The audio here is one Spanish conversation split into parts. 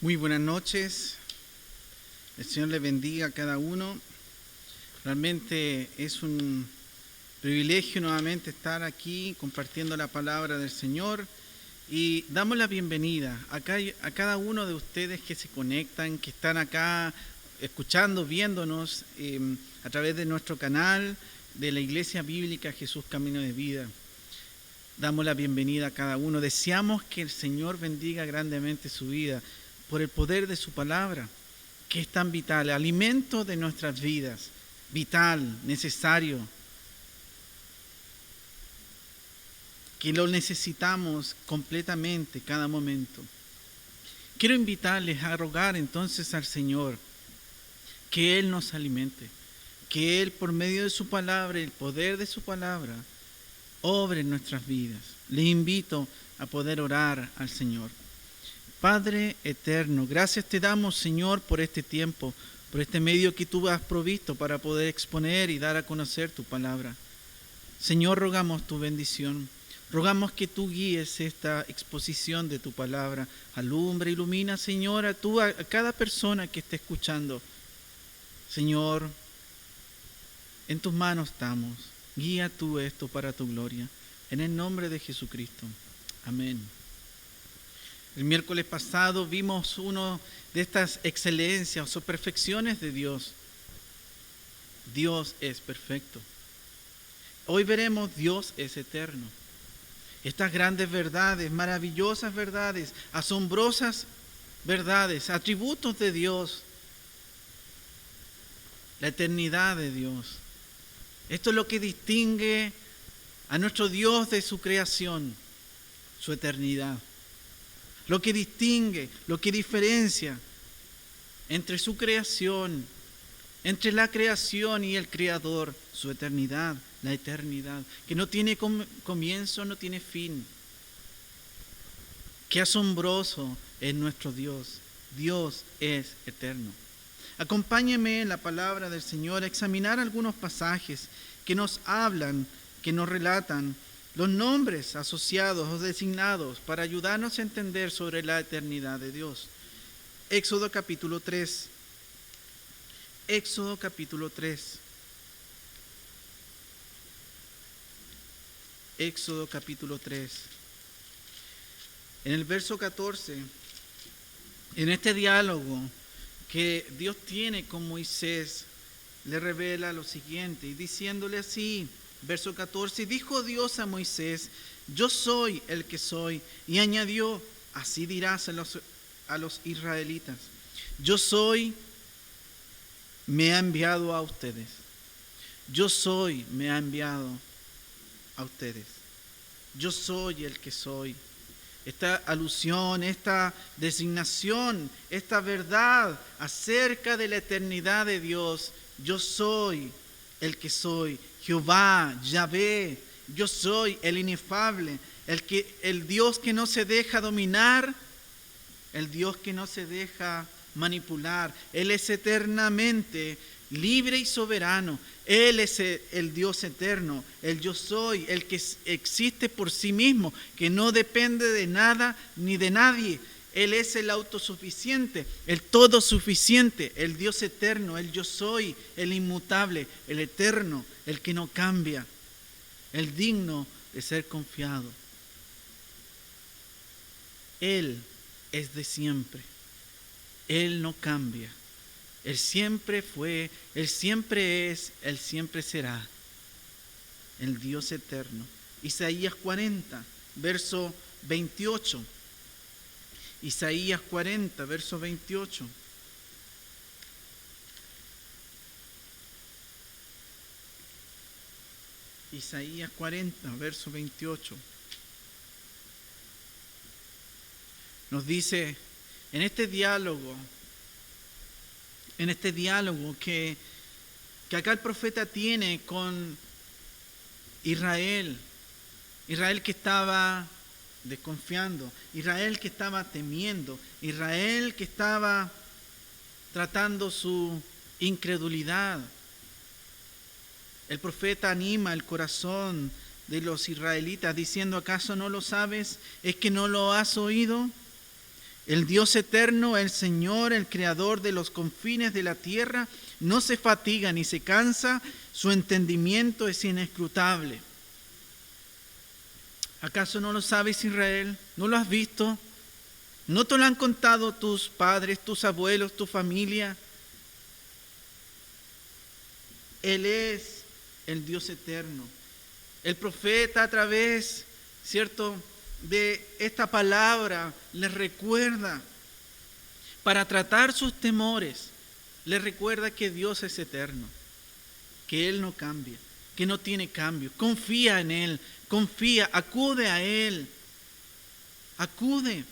Muy buenas noches. El Señor les bendiga a cada uno. Realmente es un privilegio nuevamente estar aquí compartiendo la palabra del Señor y damos la bienvenida a cada uno de ustedes que se conectan, que están acá escuchando, viéndonos a través de nuestro canal de la Iglesia Bíblica Jesús Camino de Vida. Damos la bienvenida a cada uno. Deseamos que el Señor bendiga grandemente su vida por el poder de su palabra, que es tan vital, alimento de nuestras vidas, vital, necesario, que lo necesitamos completamente cada momento. Quiero invitarles a rogar entonces al Señor que Él nos alimente, que Él por medio de su palabra, el poder de su palabra, obre en nuestras vidas. Les invito a poder orar al Señor. Padre eterno, gracias te damos, Señor, por este tiempo, por este medio que tú has provisto para poder exponer y dar a conocer tu palabra. Señor, rogamos tu bendición. Rogamos que tú guíes esta exposición de tu palabra. Alumbra, ilumina, Señor, a cada persona que esté escuchando. Señor, en tus manos estamos. Guía tú esto para tu gloria. En el nombre de Jesucristo. Amén. El miércoles pasado vimos uno de estas excelencias o perfecciones de Dios. Dios es perfecto. Hoy veremos Dios es eterno. Estas grandes verdades, maravillosas verdades, asombrosas verdades, atributos de Dios, la eternidad de Dios. Esto es lo que distingue a nuestro Dios de su creación, su eternidad. Lo que distingue, lo que diferencia entre su creación, entre la creación y el Creador, su eternidad, la eternidad, que no tiene comienzo, no tiene fin. Qué asombroso es nuestro Dios. Dios es eterno. Acompáñeme en la palabra del Señor a examinar algunos pasajes que nos hablan, que nos relatan los nombres asociados o designados para ayudarnos a entender sobre la eternidad de Dios. Éxodo capítulo 3. Éxodo capítulo 3. Éxodo capítulo 3. En el verso 14, en este diálogo que Dios tiene con Moisés, le revela lo siguiente, y diciéndole así, verso 14, dijo Dios a Moisés, yo soy el que soy, y añadió, así dirás a los israelitas, yo soy, me ha enviado a ustedes. Yo soy, me ha enviado a ustedes. Yo soy el que soy. Esta alusión, esta designación, esta verdad acerca de la eternidad de Dios, yo soy el que soy, Jehová, Yahvé, yo soy el inefable, el Dios que no se deja dominar, el Dios que no se deja manipular. Él es eternamente libre y soberano. Él es el Dios eterno, el yo soy, el que existe por sí mismo, que no depende de nada ni de nadie. Él es el autosuficiente, el todosuficiente, el Dios eterno, el yo soy, el inmutable, el eterno, el que no cambia, el digno de ser confiado. Él es de siempre, Él no cambia, Él siempre fue, Él siempre es, Él siempre será, el Dios eterno. Isaías 40, verso 28. Isaías 40, verso 28. Isaías 40, verso 28. Nos dice, en este diálogo que acá el profeta tiene con Israel que estaba desconfiando, Israel que estaba temiendo, Israel que estaba tratando su incredulidad. El profeta anima el corazón de los israelitas diciendo, ¿acaso no lo sabes? ¿Es que no lo has oído? El Dios eterno, el Señor, el creador de los confines de la tierra, no se fatiga ni se cansa, su entendimiento es inescrutable. ¿Acaso no lo sabes, Israel? ¿No lo has visto? ¿No te lo han contado tus padres, tus abuelos, tu familia? Él es el Dios eterno. El profeta a través, ¿cierto?, de esta palabra les recuerda, para tratar sus temores, les recuerda que Dios es eterno, que Él no cambia, que no tiene cambio. Confía en Él, confía, acude a Él, acude.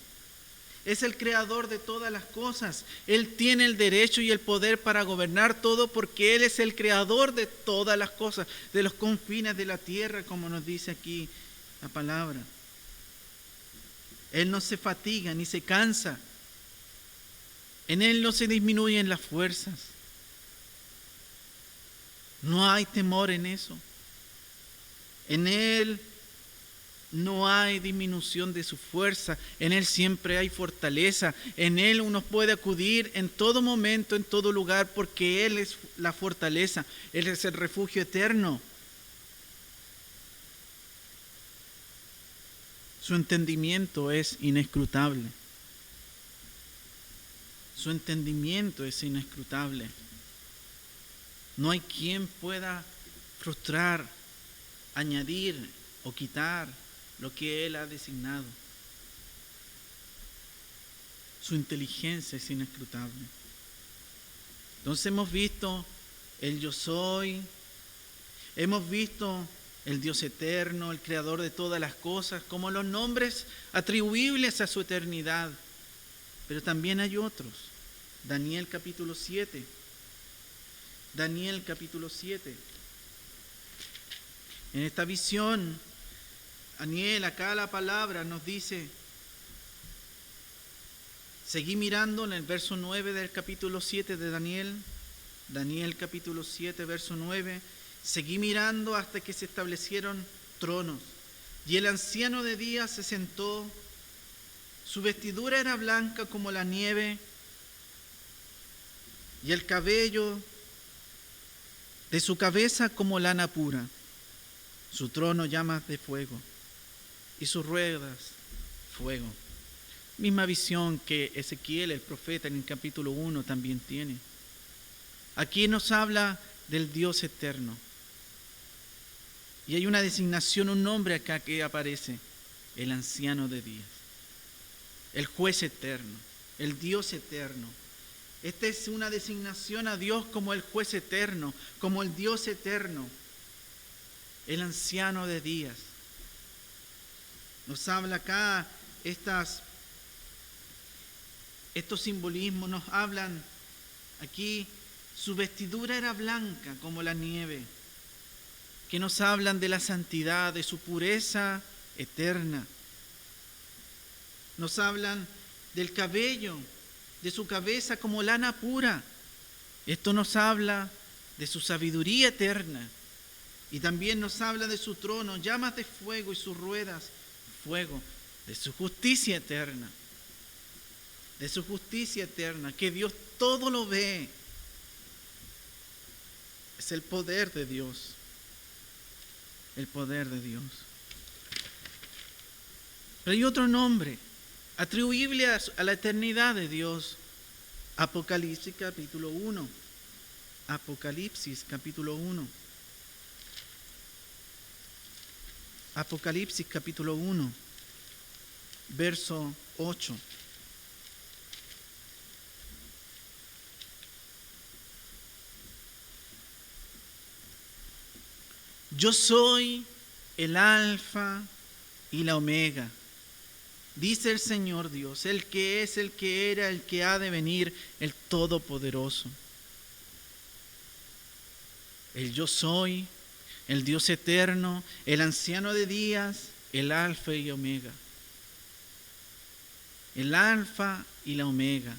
Es el creador de todas las cosas. Él tiene el derecho y el poder para gobernar todo, porque Él es el creador de todas las cosas, de los confines de la tierra, como nos dice aquí la palabra. Él no se fatiga ni se cansa. En Él no se disminuyen las fuerzas. No hay temor en eso. En Él no hay disminución de su fuerza. En Él siempre hay fortaleza. En Él uno puede acudir en todo momento, en todo lugar, porque Él es la fortaleza. Él es el refugio eterno. Su entendimiento es inescrutable. Su entendimiento es inescrutable. No hay quien pueda frustrar, añadir o quitar lo que Él ha designado. Su inteligencia es inescrutable. Entonces hemos visto el yo soy, hemos visto el Dios eterno, el creador de todas las cosas, como los nombres atribuibles a su eternidad. Pero también hay otros. Daniel capítulo 7. Daniel capítulo 7. En esta visión, Daniel, acá la palabra nos dice, seguí mirando en el verso 9 del capítulo 7 de Daniel. Daniel capítulo 7, verso 9. Seguí mirando hasta que se establecieron tronos, y el anciano de días se sentó. Su vestidura era blanca como la nieve, y el cabello de su cabeza como lana pura. Su trono llamas de fuego, y sus ruedas fuego. Misma visión que Ezequiel, el profeta, en el capítulo 1 también tiene. Aquí nos habla del Dios eterno. Y hay una designación, un nombre acá que aparece, el anciano de días, el juez eterno, el Dios eterno. Esta es una designación a Dios como el juez eterno, como el Dios eterno, el anciano de días. Nos habla acá estos simbolismos, nos hablan aquí, su vestidura era blanca como la nieve, que nos hablan de la santidad, de su pureza eterna. Nos hablan del cabello, de su cabeza como lana pura. Esto nos habla de su sabiduría eterna. Y también nos habla de su trono, llamas de fuego, y sus ruedas fuego, de su justicia eterna. De su justicia eterna, que Dios todo lo ve. Es el poder de Dios. El poder de Dios. Pero hay otro nombre atribuible a la eternidad de Dios. Apocalipsis capítulo 1. Apocalipsis capítulo 1. Apocalipsis capítulo 1, verso 8. Yo soy el Alfa y la Omega, dice el Señor Dios, el que es, el que era, el que ha de venir, el Todopoderoso. El yo soy, el Dios eterno, el anciano de días, el Alfa y Omega. El Alfa y la Omega.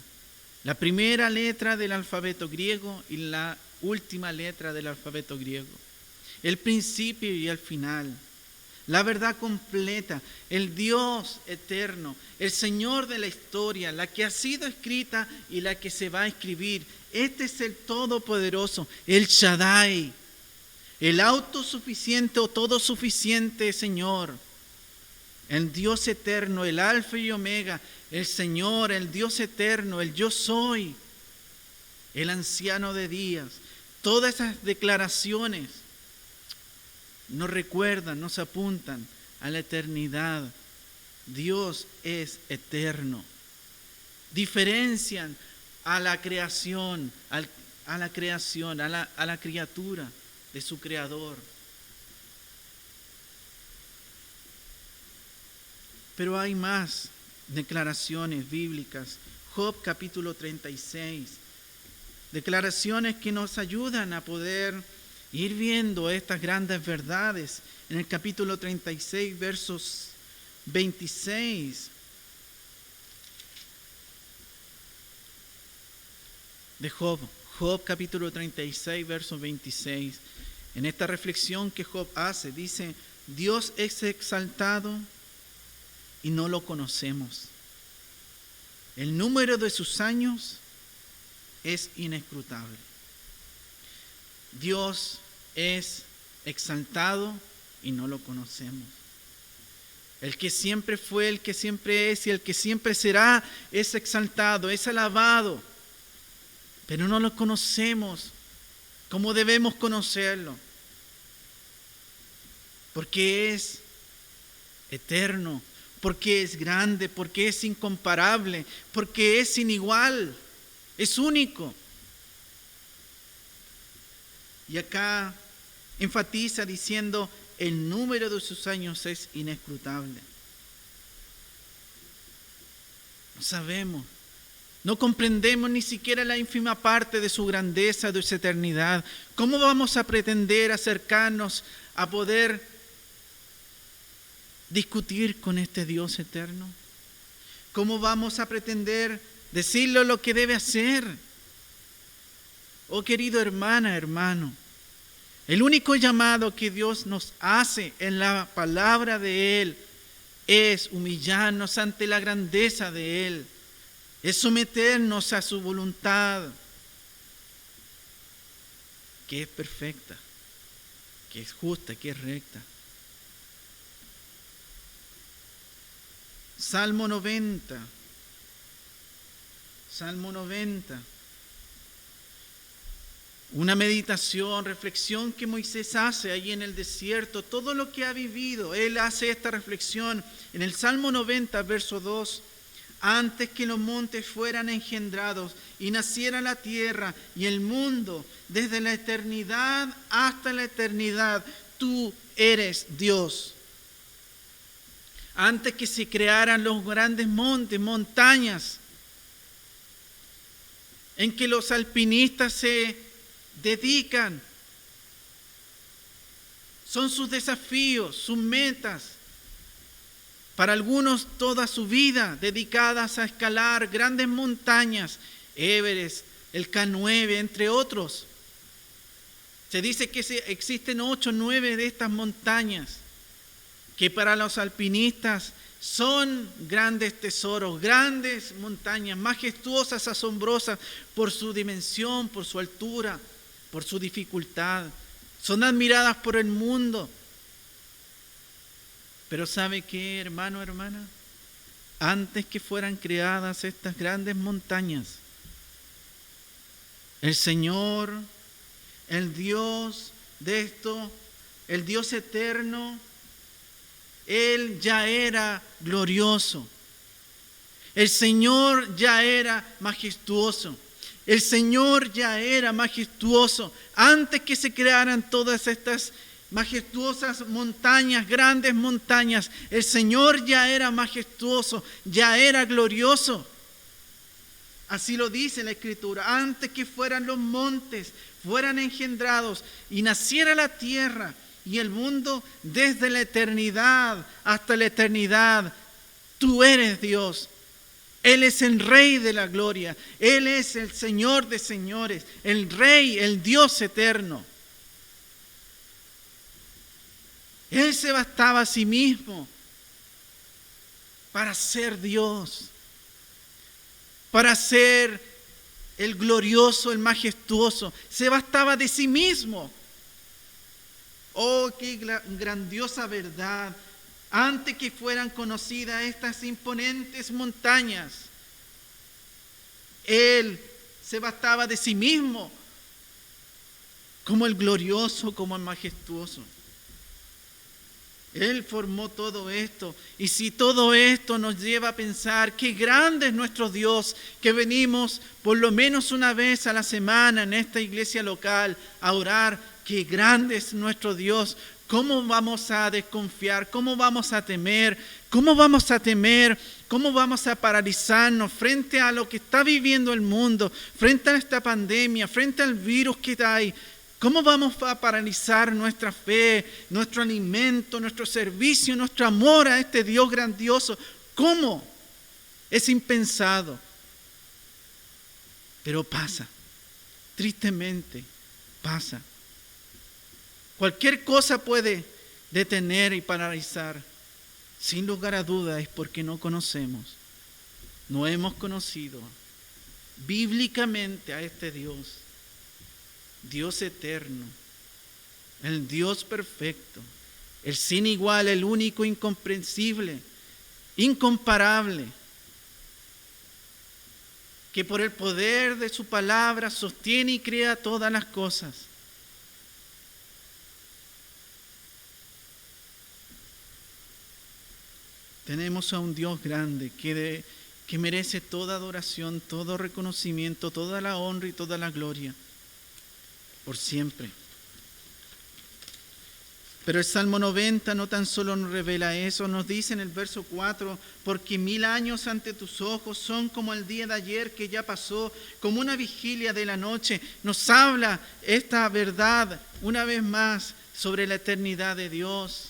La primera letra del alfabeto griego y la última letra del alfabeto griego. El principio y el final. la verdad completa, el Dios eterno, el Señor de la historia, la que ha sido escrita y la que se va a escribir. Este es el Todopoderoso, el Shaddai, el autosuficiente o todosuficiente Señor, el Dios eterno, el Alfa y Omega, el Señor, el Dios eterno, el Yo Soy, el Anciano de Días. Todas esas declaraciones nos recuerdan, nos apuntan a la eternidad. Dios es eterno. Diferencian a la creación, a la criatura de su Creador. Pero hay más declaraciones bíblicas. Job capítulo 36. Declaraciones que nos ayudan a poder ir viendo estas grandes verdades. En el capítulo 36, versos 26 de Job. Job capítulo 36, verso 26. En esta reflexión que Job hace, dice: Dios es exaltado y no lo conocemos. El número de sus años es inescrutable. Dios es exaltado y no lo conocemos. El que siempre fue, el que siempre es y el que siempre será es exaltado, es alabado, pero no lo conocemos como debemos conocerlo, porque es eterno, porque es grande, porque es incomparable, porque es sin igual, es único. Y acá enfatiza diciendo: el número de sus años es inescrutable. No sabemos, no comprendemos ni siquiera la ínfima parte de su grandeza, de su eternidad. ¿Cómo vamos a pretender acercarnos a poder discutir con este Dios eterno? ¿Cómo vamos a pretender decirle lo que debe hacer? Oh querido hermana, hermano, el único llamado que Dios nos hace en la palabra de Él es humillarnos ante la grandeza de Él, es someternos a su voluntad, que es perfecta, que es justa, que es recta. Salmo 90. Salmo 90. Una meditación, reflexión que Moisés hace allí en el desierto, todo lo que ha vivido, él hace esta reflexión en el Salmo 90, verso 2. Antes que los montes fueran engendrados y naciera la tierra y el mundo, desde la eternidad hasta la eternidad, tú eres Dios. Antes que se crearan los grandes montes, montañas, en que los alpinistas se dedican, son sus desafíos, sus metas, para algunos toda su vida dedicadas a escalar grandes montañas, Everest, el K9, entre otros. Se dice que existen 8 o 9 de estas montañas, que para los alpinistas son grandes tesoros, grandes montañas, majestuosas, asombrosas por su dimensión, por su altura, por su dificultad. Son admiradas por el mundo. Pero ¿sabe qué, hermano, hermana? Antes que fueran creadas estas grandes montañas, el Señor, el Dios de esto, el Dios eterno, Él ya era glorioso. El Señor ya era majestuoso. El Señor ya era majestuoso. Antes que se crearan todas estas majestuosas montañas, grandes montañas, el Señor ya era majestuoso, ya era glorioso. Así lo dice la Escritura. Antes que fueran los montes, fueran engendrados y naciera la tierra y el mundo, desde la eternidad hasta la eternidad, tú eres Dios. Él es el Rey de la gloria. Él es el Señor de señores, el Rey, el Dios eterno. Él se bastaba a sí mismo para ser Dios, para ser el glorioso, el majestuoso. Se bastaba de sí mismo. Oh, qué grandiosa verdad. Antes que fueran conocidas estas imponentes montañas, Él se bastaba de sí mismo como el glorioso, como el majestuoso. Él formó todo esto. Y si todo esto nos lleva a pensar qué grande es nuestro Dios, que venimos por lo menos una vez a la semana en esta iglesia local a orar, qué grande es nuestro Dios, ¿cómo vamos a desconfiar? ¿Cómo vamos a temer? ¿Cómo vamos a temer? ¿Cómo vamos a paralizarnos frente a lo que está viviendo el mundo, frente a esta pandemia, frente al virus que hay? ¿Cómo vamos a paralizar nuestra fe, nuestro alimento, nuestro servicio, nuestro amor a este Dios grandioso? ¿Cómo? Es impensado. Pero pasa, tristemente pasa. Cualquier cosa puede detener y paralizar. Sin lugar a dudas es porque no conocemos, no hemos conocido bíblicamente a este Dios. Dios eterno, el Dios perfecto, el sin igual, el único, incomprensible, incomparable, que por el poder de su palabra sostiene y crea todas las cosas. Tenemos a un Dios grande que merece toda adoración, todo reconocimiento, toda la honra y toda la gloria, por siempre. Pero el Salmo 90 no tan solo nos revela eso, nos dice en el verso 4, porque 1000 años ante tus ojos son como el día de ayer que ya pasó, como una vigilia de la noche. Nos habla esta verdad una vez más sobre la eternidad de Dios.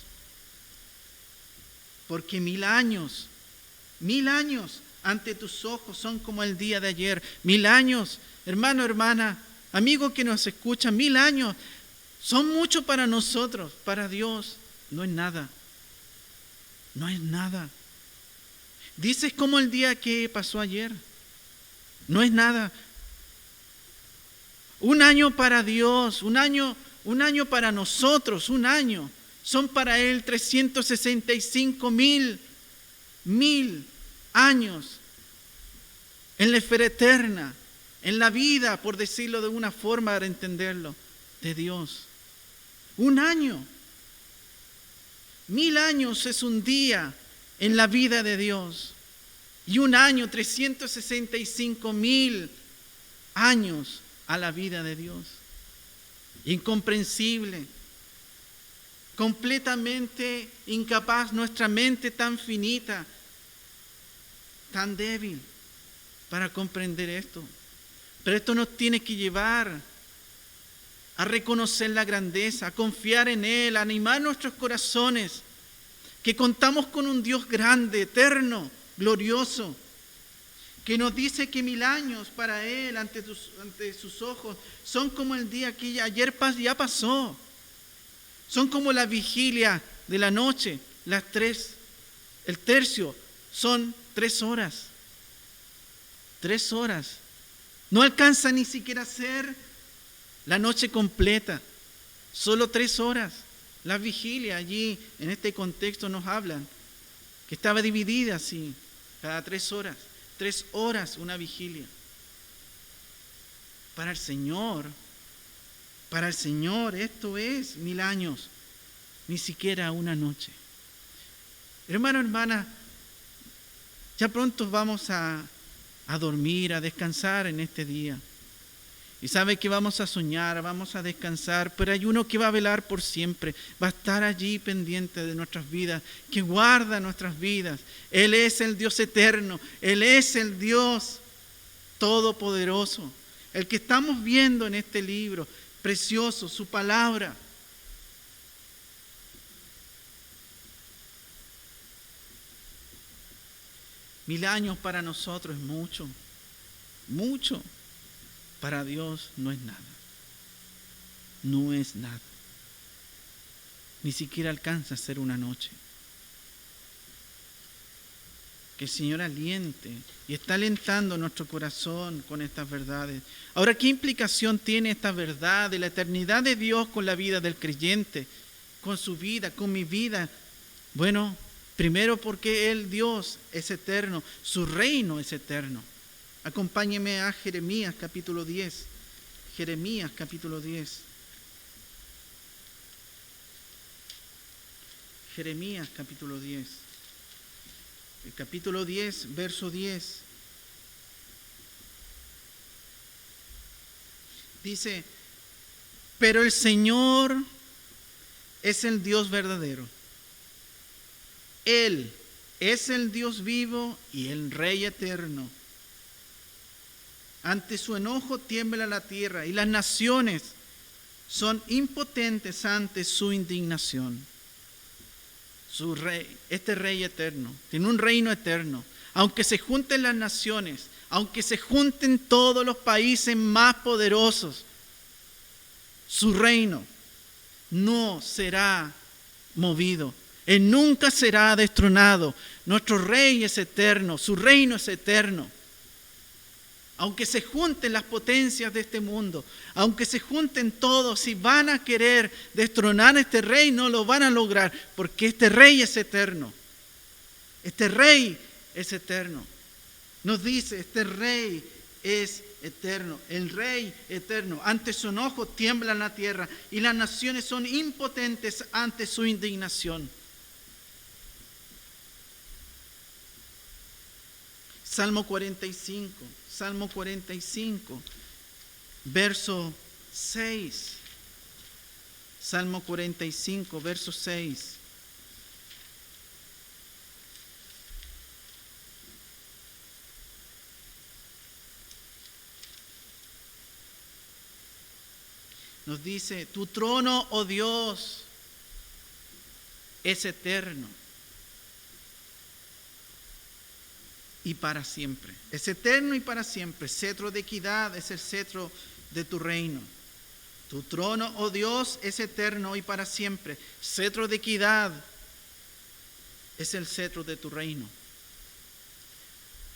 Porque 1000 años ante tus ojos son como el día de ayer. 1000 años, hermano, hermana, amigo que nos escucha, 1000 años son mucho para nosotros, para Dios no es nada. No es nada. Dices como el día que pasó ayer. No es nada. Un año para Dios, un año para nosotros, un año. Son para Él 365.000 años en la esfera eterna, en la vida, por decirlo de una forma para entenderlo, de Dios. Un año. 1000 años es un día en la vida de Dios. Y un año, 365.000 años a la vida de Dios. Incomprensible. Completamente incapaz, nuestra mente tan finita, tan débil para comprender esto. Pero esto nos tiene que llevar a reconocer la grandeza, a confiar en Él, a animar nuestros corazones, que contamos con un Dios grande, eterno, glorioso, que nos dice que 1000 años para Él ante sus ojos son como el día que ayer ya pasó. Son como la vigilia de la noche, el tercio, son 3 horas. 3 horas. No alcanza ni siquiera a ser la noche completa, solo 3 horas. La vigilia allí, en este contexto nos hablan, que estaba dividida así, cada 3 horas. 3 horas una vigilia. Para el Señor esto es 1000 años, ni siquiera una noche. Hermano, hermana, ya pronto vamos a dormir, a descansar en este día. Y sabe que vamos a soñar, vamos a descansar, pero hay uno que va a velar por siempre, va a estar allí pendiente de nuestras vidas, que guarda nuestras vidas. Él es el Dios eterno, Él es el Dios todopoderoso, el que estamos viendo en este libro precioso, su palabra. Mil años para nosotros es mucho, mucho. Para Dios no es nada. No es nada. ni siquiera alcanza a ser una noche. Que el Señor aliente y está alentando nuestro corazón con estas verdades. Ahora, ¿qué implicación tiene esta verdad de la eternidad de Dios con la vida del creyente, con su vida, con mi vida? Bueno, primero porque Él, Dios, es eterno, su reino es eterno. Acompáñeme a Jeremías capítulo 10. Jeremías capítulo 10. Jeremías capítulo 10. El capítulo 10, verso 10. Dice, pero el Señor es el Dios verdadero. Él es el Dios vivo y el Rey eterno. Ante su enojo tiembla la tierra y las naciones son impotentes ante su indignación. Su rey, este Rey eterno, tiene un reino eterno. Aunque se junten las naciones, aunque se junten todos los países más poderosos, su reino no será movido. Él nunca será destronado. Nuestro Rey es eterno, su reino es eterno. Aunque se junten las potencias de este mundo, aunque se junten todos, si van a querer destronar este rey, no lo van a lograr, porque este rey es eterno. Este rey es eterno. Nos dice, este rey es eterno, el rey eterno. Ante su enojo tiembla la tierra y las naciones son impotentes ante su indignación. Salmo 45, verso 6. Salmo 45, verso 6. Nos dice, tu trono, oh Dios, es eterno y para siempre. Es eterno y para siempre. Cetro de equidad es el cetro de tu reino. Tu trono, oh Dios, es eterno y para siempre. Cetro de equidad es el cetro de tu reino.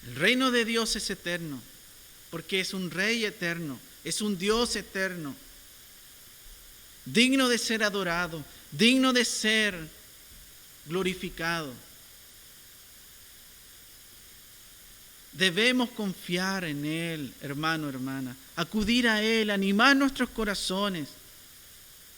El reino de Dios es eterno, porque es un rey eterno, es un Dios eterno, digno de ser adorado, digno de ser glorificado. Debemos confiar en Él, hermano, hermana, acudir a Él, animar nuestros corazones.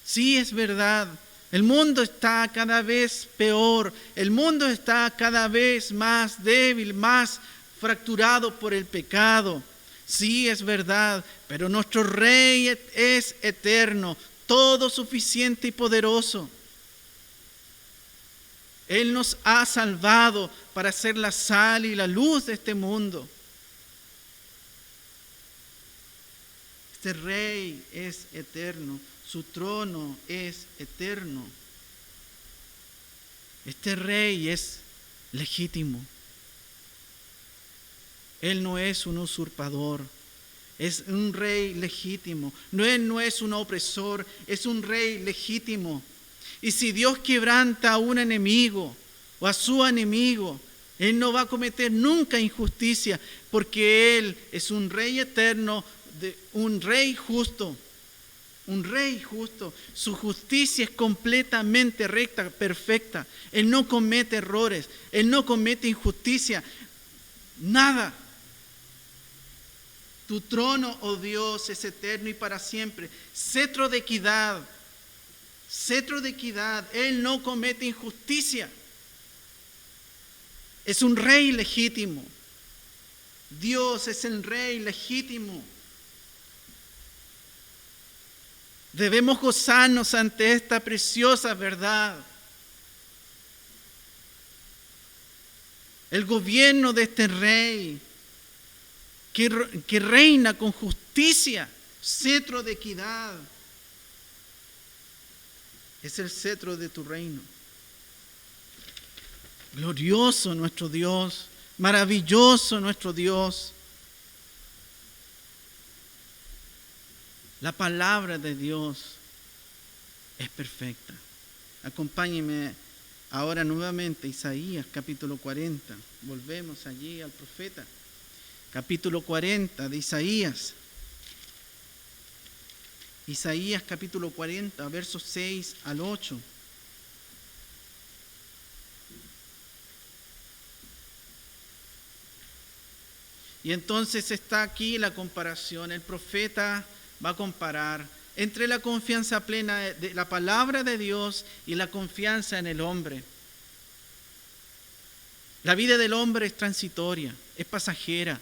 Sí, es verdad, el mundo está cada vez peor, el mundo está cada vez más débil, más fracturado por el pecado. Sí, es verdad, pero nuestro Rey es eterno, todo suficiente y poderoso. Él nos ha salvado para ser la sal y la luz de este mundo. Este Rey es eterno, su trono es eterno. Este Rey es legítimo. Él no es un usurpador, es un Rey legítimo. Él no es un opresor, es un Rey legítimo. Y si Dios quebranta a un enemigo o a su enemigo, Él no va a cometer nunca injusticia, porque Él es un Rey eterno, un Rey justo. Un Rey justo. Su justicia es completamente recta, perfecta. Él no comete errores, Él no comete injusticia, nada. Tu trono, oh Dios, es eterno y para siempre. Cetro de equidad. Cetro de equidad, Él no comete injusticia. Es un Rey legítimo. Dios es el Rey legítimo. Debemos gozarnos ante esta preciosa verdad. El gobierno de este Rey que reina con justicia, cetro de equidad, es el cetro de tu reino. Glorioso nuestro Dios, maravilloso nuestro Dios. La palabra de Dios es perfecta. Acompáñenme ahora nuevamente a Isaías capítulo 40. Volvemos allí al profeta. Capítulo 40 de Isaías. Isaías capítulo 40, versos 6 al 8. Y entonces está aquí la comparación. El profeta va a comparar entre la confianza plena de la palabra de Dios y la confianza en el hombre. La vida del hombre es transitoria, es pasajera.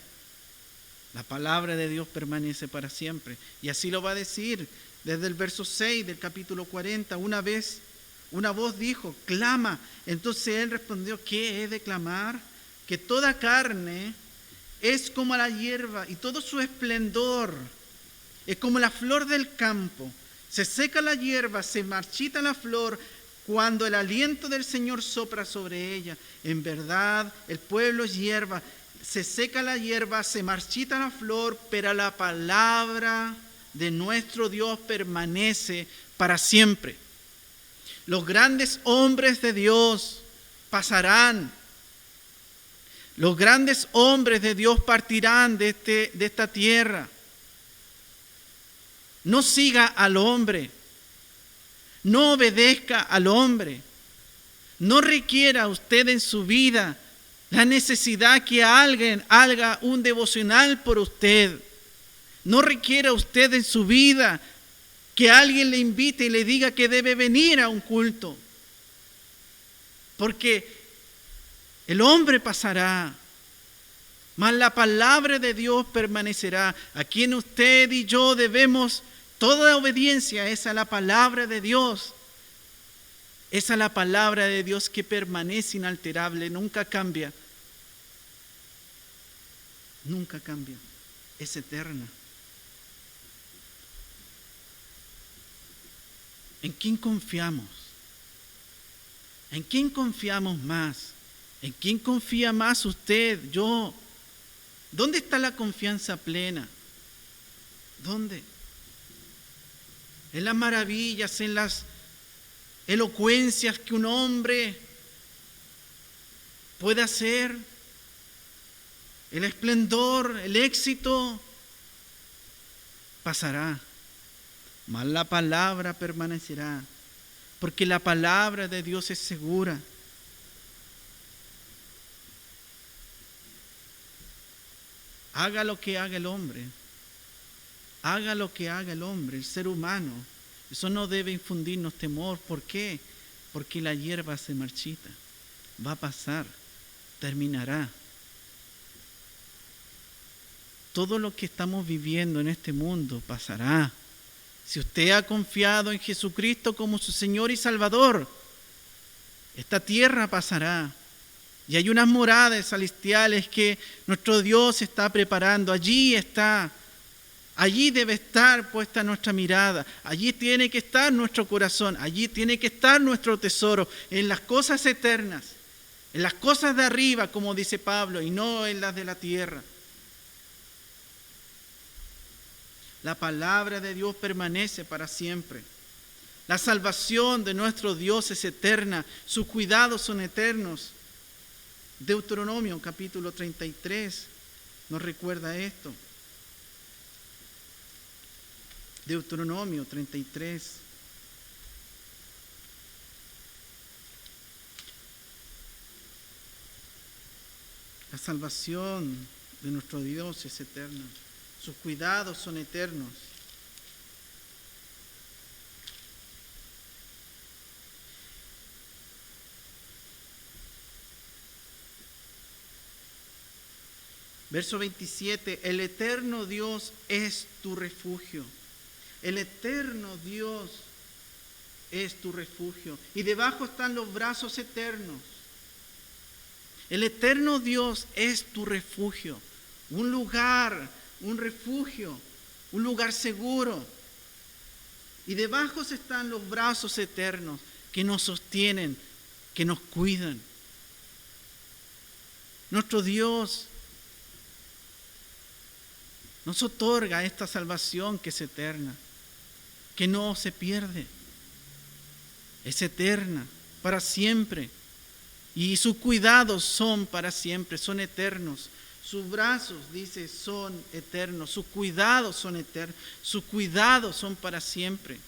La palabra de Dios permanece para siempre. Y así lo va a decir desde el verso 6 del capítulo 40. Una vez, una voz dijo, clama. Entonces él respondió, ¿qué he de clamar? Que toda carne es como la hierba y todo su esplendor es como la flor del campo. Se seca la hierba, se marchita la flor cuando el aliento del Señor sopra sobre ella. En verdad, el pueblo es hierba. Se seca la hierba, se marchita la flor, pero la palabra de nuestro Dios permanece para siempre. Los grandes hombres de Dios pasarán. Los grandes hombres de Dios partirán de esta tierra. No siga al hombre. No obedezca al hombre. No requiera usted en su vida la necesidad que alguien haga un devocional por usted. No requiera usted en su vida que alguien le invite y le diga que debe venir a un culto. Porque el hombre pasará, mas la palabra de Dios permanecerá. A quien usted y yo debemos toda obediencia es a la palabra de Dios. Es a la palabra de Dios que permanece inalterable, nunca cambia. Nunca cambia, es eterna. ¿En quién confiamos? ¿En quién confiamos más? ¿En quién confía más usted, yo? ¿Dónde está la confianza plena? ¿Dónde? En las maravillas, en las elocuencias que un hombre puede hacer, el esplendor, el éxito, pasará, mas la palabra permanecerá, porque la palabra de Dios es segura. Haga lo que haga el hombre, haga lo que haga el hombre, el ser humano, eso no debe infundirnos temor. ¿Por qué? Porque la hierba se marchita, va a pasar, terminará. Todo lo que estamos viviendo en este mundo pasará. Si usted ha confiado en Jesucristo como su Señor y Salvador, esta tierra pasará. Y hay unas moradas celestiales que nuestro Dios está preparando. Allí está. Allí debe estar puesta nuestra mirada. Allí tiene que estar nuestro corazón. Allí tiene que estar nuestro tesoro. En las cosas eternas. En las cosas de arriba, como dice Pablo, y no en las de la tierra. La palabra de Dios permanece para siempre. La salvación de nuestro Dios es eterna. Sus cuidados son eternos. Deuteronomio capítulo 33 nos recuerda esto. Deuteronomio 33. La salvación de nuestro Dios es eterna. Sus cuidados son eternos. Verso 27, el eterno Dios es tu refugio. El eterno Dios es tu refugio. Y debajo están los brazos eternos. El eterno Dios es tu refugio. Un lugar, un refugio, un lugar seguro. Y debajo están los brazos eternos que nos sostienen, que nos cuidan. Nuestro Dios nos otorga esta salvación que es eterna, que no se pierde. es eterna, para siempre. Y sus cuidados son para siempre, son eternos. Sus brazos, dice, son eternos. Sus cuidados son eternos. Sus cuidados son para siempre.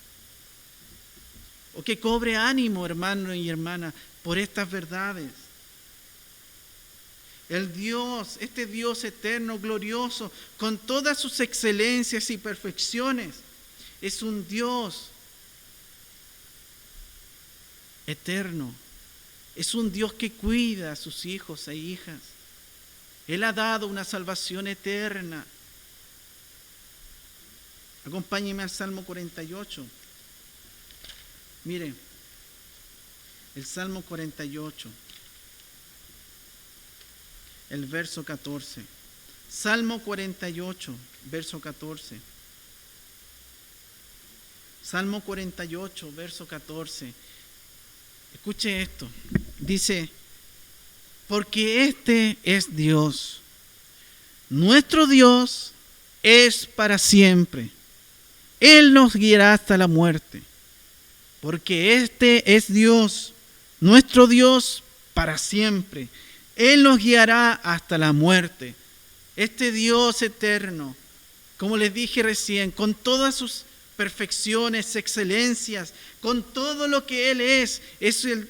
O que cobre ánimo, hermano y hermana, por estas verdades. El Dios, este Dios eterno, glorioso, con todas sus excelencias y perfecciones, es un Dios eterno. Es un Dios que cuida a sus hijos e hijas. Él ha dado una salvación eterna. Acompáñenme al Salmo 48. Mire, el Salmo 48, el verso 14. Salmo 48, verso 14. Salmo 48, verso 14. Escuche esto. Dice, porque este es Dios. Nuestro Dios es para siempre. Él nos guiará hasta la muerte. Porque este es Dios, nuestro Dios para siempre. Él nos guiará hasta la muerte. Este Dios eterno, como les dije recién, con todas sus perfecciones, excelencias, con todo lo que Él es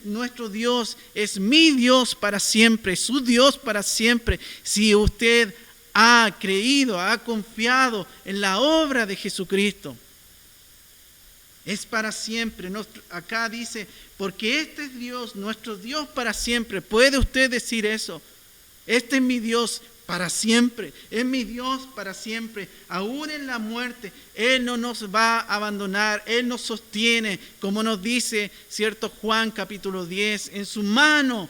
nuestro Dios, es mi Dios para siempre, su Dios para siempre. Si usted ha creído, ha confiado en la obra de Jesucristo, es para siempre. Acá dice, porque este es Dios, nuestro Dios para siempre. ¿Puede usted decir eso? Este es mi Dios para siempre, es mi Dios para siempre. Aún en la muerte, Él no nos va a abandonar, Él nos sostiene, como nos dice, cierto, Juan capítulo 10, en su mano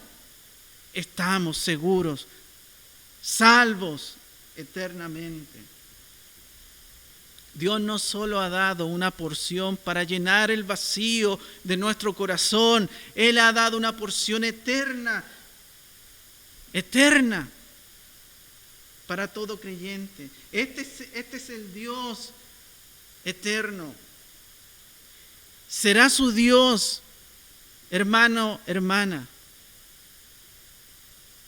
estamos seguros, salvos eternamente. Dios no solo ha dado una porción para llenar el vacío de nuestro corazón, Él ha dado una porción eterna, eterna, para todo creyente. Este es el Dios eterno. Será su Dios, hermano, hermana.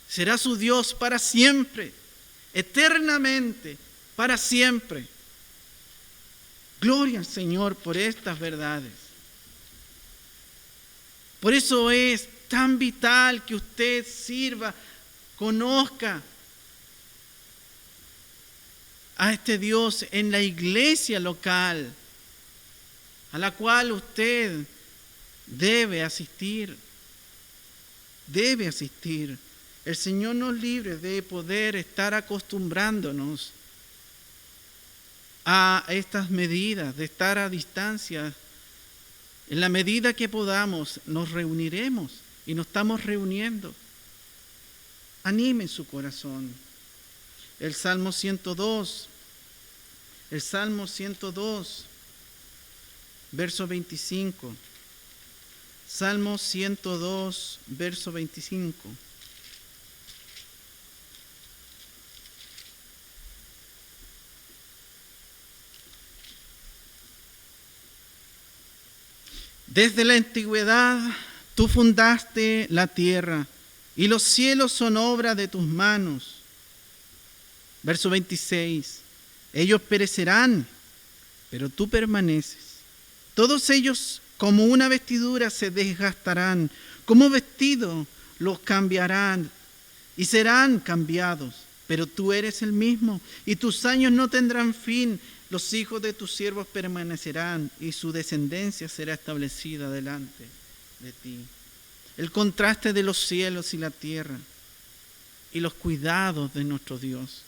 Será su Dios para siempre, eternamente, para siempre. Gloria al Señor por estas verdades. Por eso es tan vital que usted sirva, conozca a este Dios en la iglesia local, a la cual usted debe asistir. Debe asistir. El Señor nos libre de poder estar acostumbrándonos a estas medidas, de estar a distancia. En la medida que podamos, nos reuniremos y nos estamos reuniendo. Anime su corazón. El Salmo 102, verso 25. Salmo 102, verso 25. Desde la antigüedad tú fundaste la tierra y los cielos son obra de tus manos. Verso 26. Ellos perecerán, pero tú permaneces. Todos ellos como una vestidura se desgastarán, como vestido los cambiarán y serán cambiados. Pero tú eres el mismo y tus años no tendrán fin. Los hijos de tus siervos permanecerán y su descendencia será establecida delante de ti. El contraste de los cielos y la tierra y los cuidados de nuestro Dios.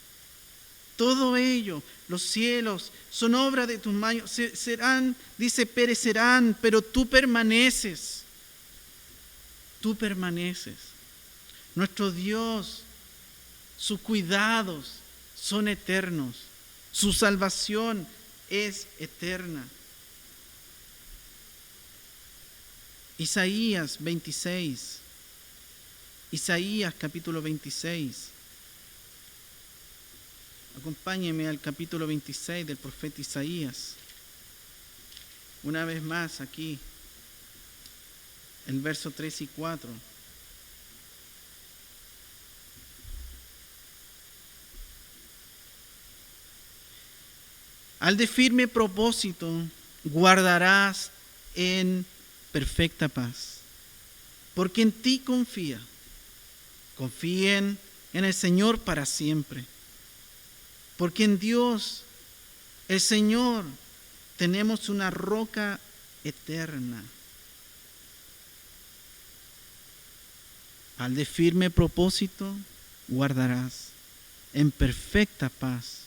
Todo ello, los cielos, son obra de tus manos, serán, dice, perecerán, pero tú permaneces. Tú permaneces. Nuestro Dios, sus cuidados son eternos. Su salvación es eterna. Isaías 26. Isaías capítulo 26. Acompáñeme al capítulo 26 del profeta Isaías. Una vez más aquí. el verso 3 y 4. Al de firme propósito guardarás en perfecta paz, porque en ti confía. Confíen en el Señor para siempre, porque en Dios, el Señor, tenemos una roca eterna. Al de firme propósito guardarás en perfecta paz,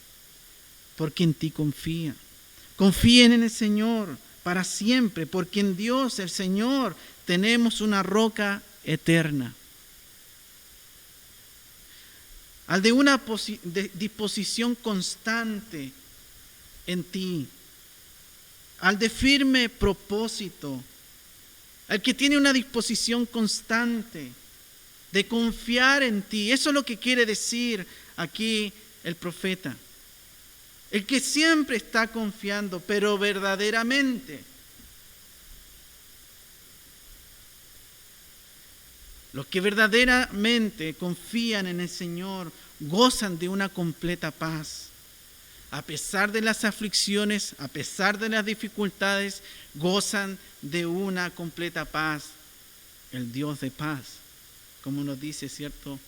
porque en ti confía. Confíen en el Señor para siempre, porque en Dios, el Señor, tenemos una roca eterna. Al de una disposición constante en ti, al de firme propósito, al que tiene una disposición constante de confiar en ti. Eso es lo que quiere decir aquí el profeta. El que siempre está confiando, pero verdaderamente. Los que verdaderamente confían en el Señor gozan de una completa paz. A pesar de las aflicciones, a pesar de las dificultades, gozan de una completa paz. El Dios de paz, como nos dice, ¿cierto?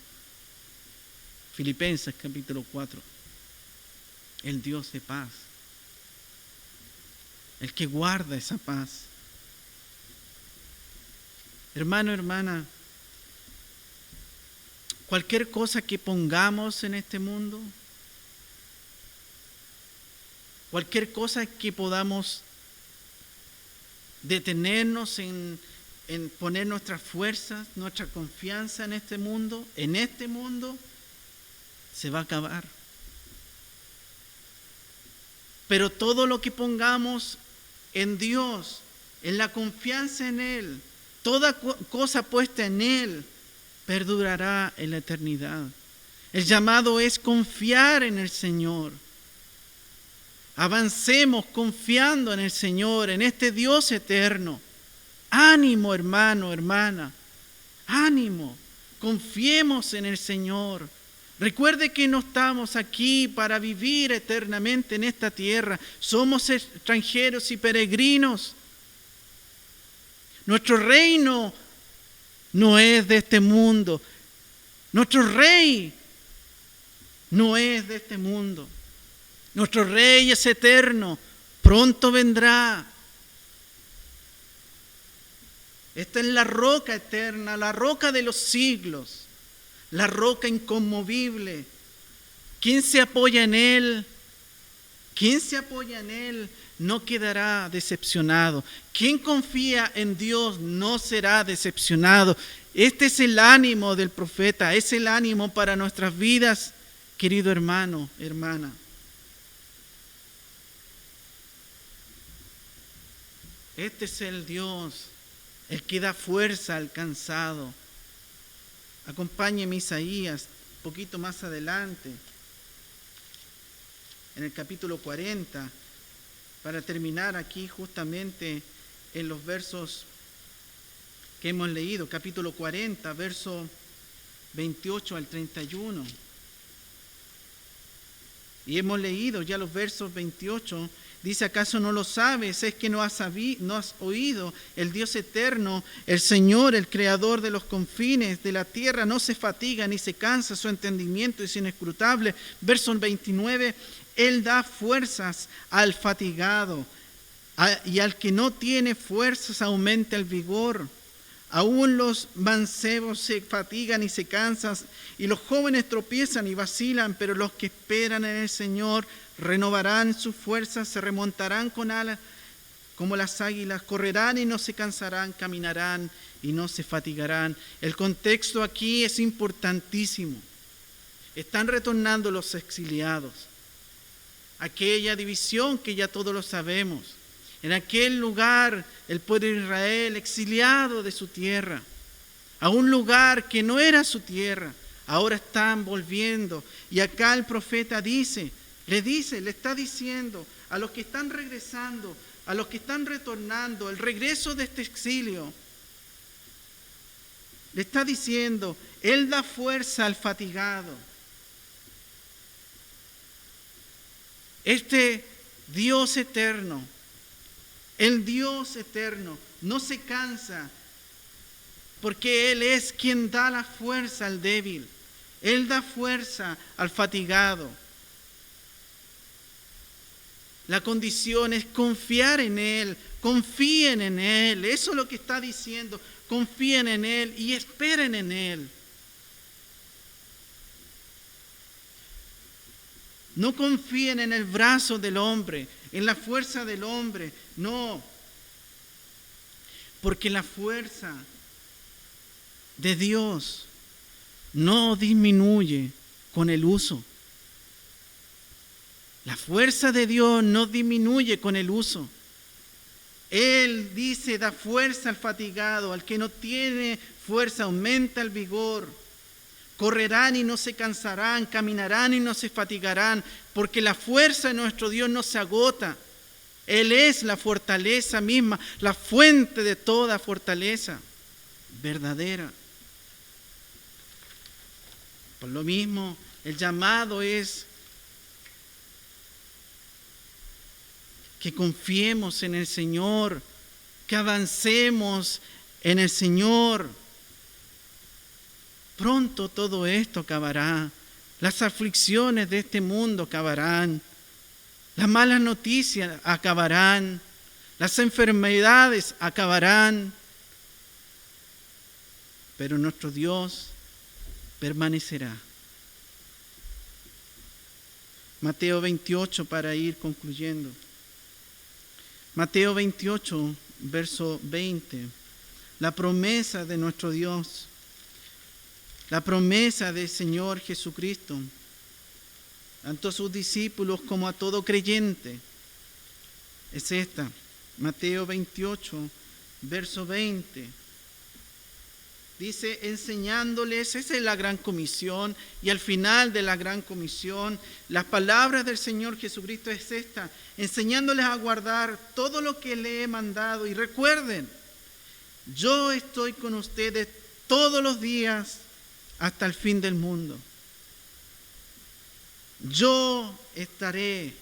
Filipenses capítulo 4. El Dios de paz. El que guarda esa paz. Hermano, hermana, cualquier cosa que pongamos en este mundo, cualquier cosa que podamos detenernos en poner nuestras fuerzas, nuestra confianza en este mundo, se va a acabar. Pero todo lo que pongamos en Dios, en la confianza en Él, toda cosa puesta en Él, perdurará en la eternidad. El llamado es confiar en el Señor. Avancemos confiando en el Señor, en este Dios eterno. Ánimo, hermano, hermana. Ánimo. Confiemos en el Señor. Recuerde que no estamos aquí para vivir eternamente en esta tierra. Somos extranjeros y peregrinos. Nuestro reino no es de este mundo. Nuestro rey no es de este mundo. Nuestro rey es eterno. Pronto vendrá. Esta es la roca eterna, la roca de los siglos. La roca inconmovible. ¿Quién se apoya en Él? ¿Quién se apoya en Él no quedará decepcionado? ¿Quién confía en Dios no será decepcionado? Este es el ánimo del profeta, es el ánimo para nuestras vidas, querido hermano, hermana. Este es el Dios, el que da fuerza al cansado. Acompáñeme Isaías, un poquito más adelante, en el capítulo 40, para terminar aquí justamente en los versos que hemos leído, capítulo 40, verso 28 al 31. Y hemos leído ya los versos 28. Dice, ¿acaso no lo sabes? ¿Es que no has oído? El Dios eterno, el Señor, el Creador de los confines de la tierra, no se fatiga ni se cansa, su entendimiento es inescrutable. Verso 29, Él da fuerzas al fatigado, y al que no tiene fuerzas aumenta el vigor. Aún los mancebos se fatigan y se cansan, y los jóvenes tropiezan y vacilan, pero los que esperan en el Señor renovarán sus fuerzas, se remontarán con alas como las águilas, correrán y no se cansarán, caminarán y no se fatigarán. El contexto aquí es importantísimo. Están retornando los exiliados. Aquella división que ya todos lo sabemos. En aquel lugar, el pueblo de Israel exiliado de su tierra, a un lugar que no era su tierra, ahora están volviendo. Y acá el profeta le está diciendo a los que están regresando, a los que están retornando, el regreso de este exilio, Le está diciendo, Él da fuerza al fatigado. Este Dios eterno, el Dios eterno, no se cansa, porque Él es quien da la fuerza al débil. Él da fuerza al fatigado. La condición es confiar en Él, confíen en Él. Eso es lo que está diciendo. Confíen en Él y esperen en Él. No confíen en el brazo del hombre, en la fuerza del hombre. No, porque la fuerza de Dios no disminuye con el uso. La fuerza de Dios no disminuye con el uso. Él dice, da fuerza al fatigado, al que no tiene fuerza, aumenta el vigor. Correrán y no se cansarán, caminarán y no se fatigarán, porque la fuerza de nuestro Dios no se agota. Él es la fortaleza misma, la fuente de toda fortaleza verdadera. Por lo mismo, el llamado es que confiemos en el Señor, que avancemos en el Señor. Pronto todo esto acabará. Las aflicciones de este mundo acabarán. Las malas noticias acabarán. Las enfermedades acabarán. Pero nuestro Dios permanecerá. Mateo 28, para ir concluyendo. Mateo 28, verso 20. La promesa de nuestro Dios, la promesa del Señor Jesucristo, tanto a sus discípulos como a todo creyente, es esta. Mateo 28, verso 20. Dice, enseñándoles, esa es la gran comisión, y al final de la gran comisión, las palabras del Señor Jesucristo es esta, enseñándoles a guardar todo lo que le he mandado. Y recuerden, yo estoy con ustedes todos los días hasta el fin del mundo. Yo estaré,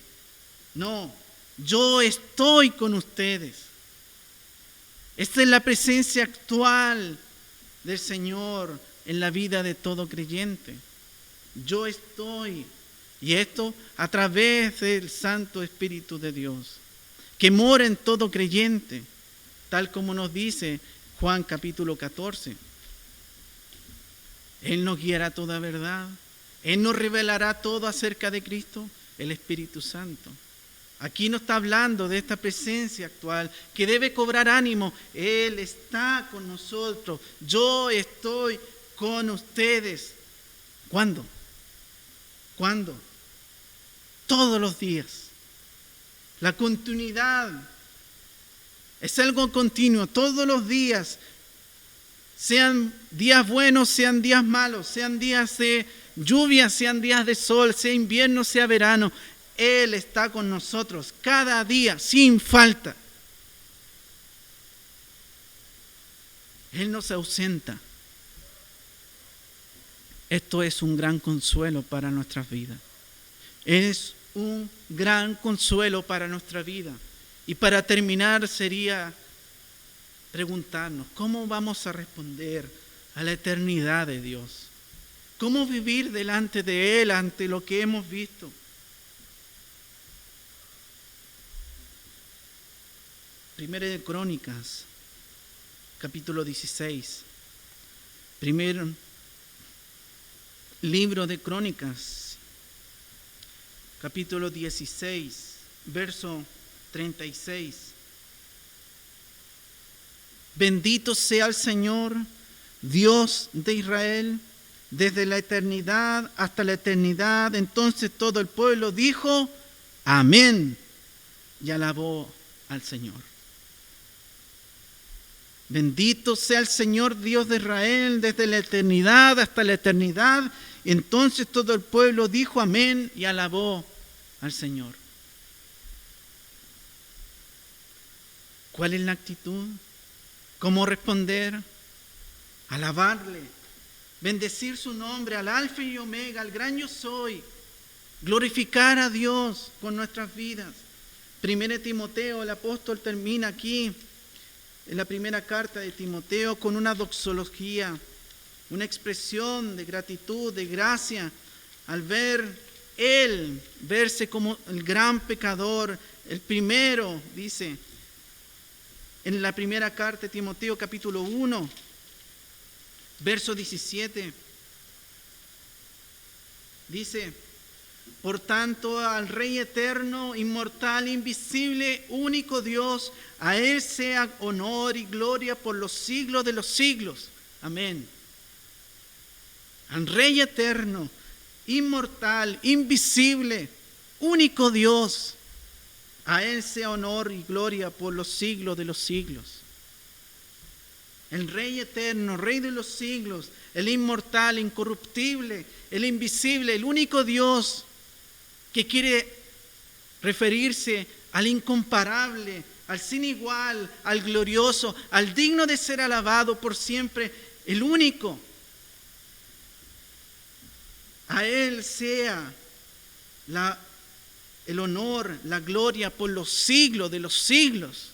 no, yo estoy con ustedes. Esta es la presencia actual del Señor en la vida de todo creyente. Yo estoy, y esto a través del Santo Espíritu de Dios, que mora en todo creyente, tal como nos dice Juan capítulo 14. Él nos guiará a toda verdad, Él nos revelará todo acerca de Cristo, el Espíritu Santo. Aquí no está hablando de esta presencia actual que debe cobrar ánimo. Él está con nosotros. Yo estoy con ustedes. ¿Cuándo? ¿Cuándo? Todos los días. La continuidad es algo continuo. Todos los días, sean días buenos, sean días malos, sean días de lluvia, sean días de sol, sea invierno, sea verano. Él está con nosotros cada día, sin falta. Él no se ausenta. Esto es un gran consuelo para nuestras vidas. Es un gran consuelo para nuestra vida. Y para terminar sería preguntarnos, ¿cómo vamos a responder a la eternidad de Dios? ¿Cómo vivir delante de Él ante lo que hemos visto? Primera de Crónicas, capítulo 16. Primer libro de Crónicas, capítulo 16, verso 36. Bendito sea el Señor, Dios de Israel, desde la eternidad hasta la eternidad. Entonces todo el pueblo dijo, amén, y alabó al Señor. Bendito sea el Señor Dios de Israel desde la eternidad hasta la eternidad. Entonces todo el pueblo dijo amén y alabó al Señor. ¿Cuál es la actitud? ¿Cómo responder? alabarle, bendecir su nombre, al Alfa y Omega, al gran yo soy, glorificar a Dios con nuestras vidas. 1 Timoteo, el apóstol termina aquí, en la primera carta de Timoteo, con una doxología, una expresión de gratitud, de gracia, al verse como el gran pecador, el primero, dice, en la primera carta de Timoteo, capítulo 1, verso 17, dice: por tanto, al Rey eterno, inmortal, invisible, único Dios, a Él sea honor y gloria por los siglos de los siglos. Amén. Al Rey eterno, inmortal, invisible, único Dios, a Él sea honor y gloria por los siglos de los siglos. El Rey eterno, Rey de los siglos, el inmortal, incorruptible, el invisible, el único Dios que quiere referirse al incomparable, al sin igual, al glorioso, al digno de ser alabado por siempre, el único. A Él sea el honor, la gloria por los siglos de los siglos.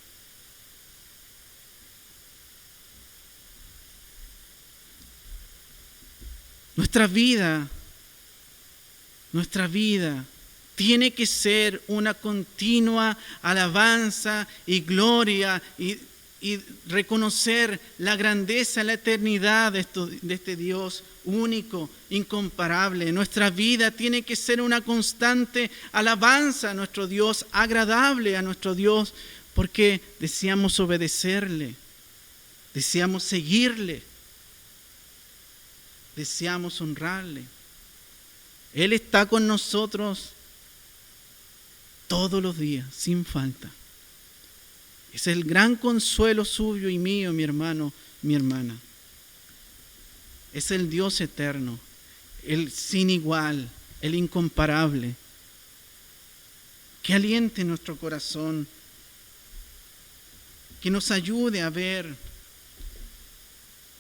Nuestra vida tiene que ser una continua alabanza y gloria y reconocer la grandeza, la eternidad de este Dios único, incomparable. Nuestra vida tiene que ser una constante alabanza a nuestro Dios, agradable a nuestro Dios, porque deseamos obedecerle, deseamos seguirle, deseamos honrarle. Él está con nosotros todos los días, sin falta. Es el gran consuelo suyo y mío, mi hermano, mi hermana. Es el Dios eterno, el sin igual, el incomparable, que aliente nuestro corazón, que nos ayude a ver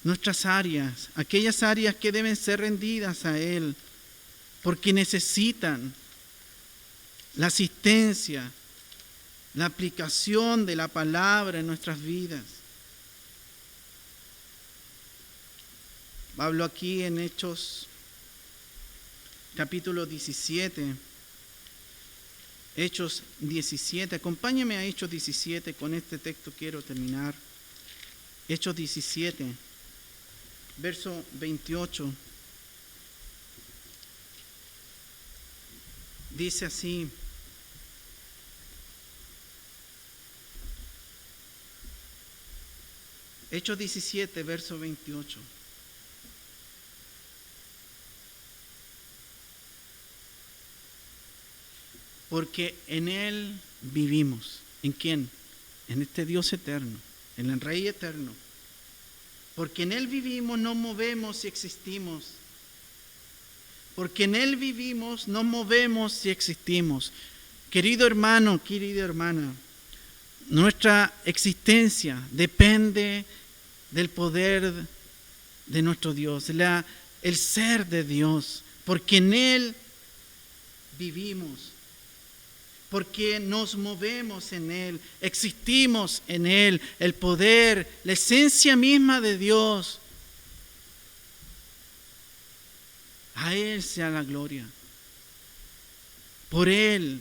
nuestras áreas, aquellas áreas que deben ser rendidas a Él, porque necesitan la asistencia, la aplicación de la palabra en nuestras vidas. Hablo aquí en Hechos capítulo 17. Hechos 17. Acompáñame a Hechos 17. Con este texto quiero terminar. Hechos 17, verso 28. Dice así: Hechos 17, verso 28. Porque en Él vivimos. ¿En quién? En este Dios eterno, en el Rey eterno. Porque en Él vivimos, nos movemos y existimos. Porque en Él vivimos, nos movemos y existimos. Querido hermano, querida hermana, nuestra existencia depende del poder de nuestro Dios, el ser de Dios, porque en Él vivimos, porque nos movemos en Él, existimos en Él, el poder, la esencia misma de Dios. A Él sea la gloria. Por Él,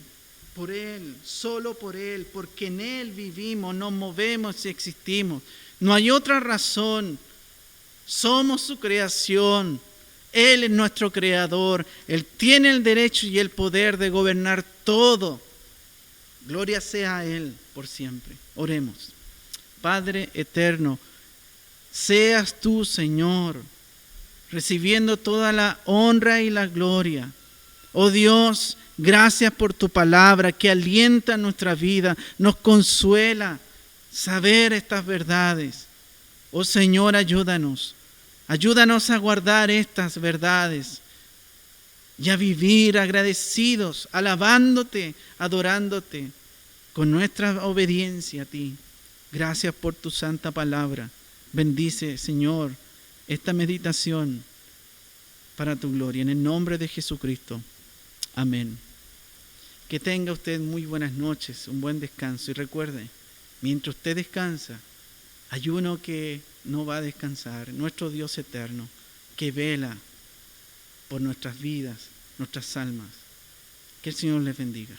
solo por Él, porque en Él vivimos, nos movemos y existimos. No hay otra razón. Somos su creación. Él es nuestro creador. Él tiene el derecho y el poder de gobernar todo. Gloria sea a Él por siempre. Oremos. Padre eterno, seas tú, Señor, recibiendo toda la honra y la gloria. Oh Dios, gracias por tu palabra que alienta nuestra vida, nos consuela saber estas verdades. Oh Señor, ayúdanos a guardar estas verdades y a vivir agradecidos, alabándote, adorándote con nuestra obediencia a ti. Gracias por tu santa palabra. Bendice, Señor, esta meditación para tu gloria. En el nombre de Jesucristo. Amén. Que tenga usted muy buenas noches, un buen descanso. Y recuerde, mientras usted descansa, hay uno que no va a descansar, nuestro Dios eterno, que vela por nuestras vidas, nuestras almas. Que el Señor les bendiga.